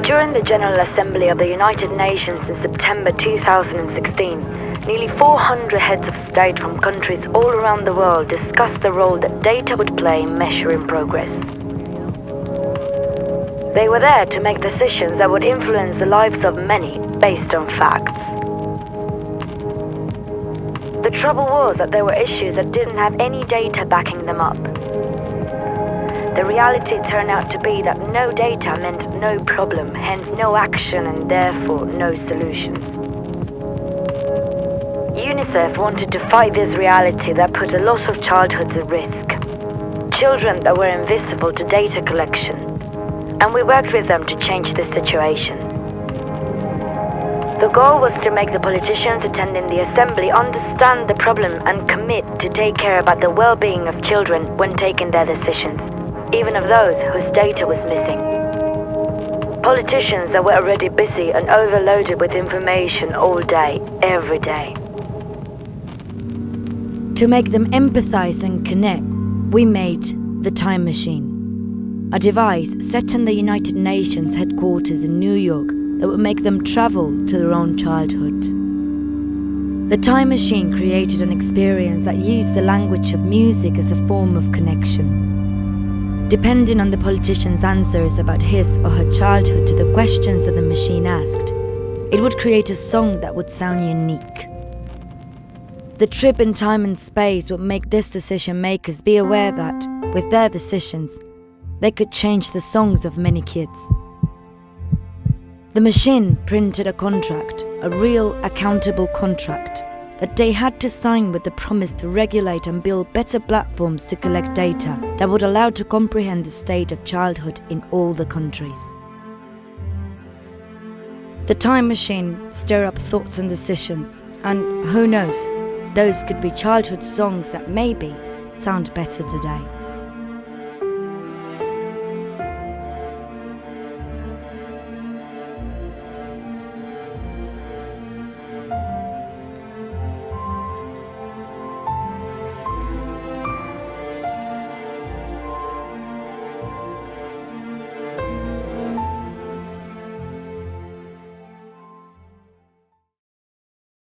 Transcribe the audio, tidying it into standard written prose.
During the General Assembly of the United Nations in September 2016, nearly 400 heads of state from countries all around the world discussed the role that data would play in measuring progress. They were there to make decisions that would influence the lives of many based on facts. The trouble was that there were issues that didn't have any data backing them up. The reality turned out to be that no data meant no problem, hence no action and therefore no solutions. UNICEF wanted to fight this reality that put a lot of childhoods at risk. Children that were invisible to data collection. And we worked with them to change this situation. The goal was to make the politicians attending the assembly understand the problem and commit to take care about the well-being of children when taking their decisions, even of those whose data was missing. Politicians that were already busy and overloaded with information all day, every day. To make them empathize and connect, we made the time machine. A device set in the United Nations headquarters in New York that would make them travel to their own childhood. The time machine created an experience that used the language of music as a form of connection. Depending on the politician's answers about his or her childhood to the questions that the machine asked, it would create a song that would sound unique. The trip in time and space would make these decision makers be aware that, with their decisions, they could change the songs of many kids. The machine printed a contract, a real accountable contract, that they had to sign with the promise to regulate and build better platforms to collect data that would allow to comprehend the state of childhood in all the countries. The time machine stirred up thoughts and decisions, and who knows, those could be childhood songs that maybe sound better today.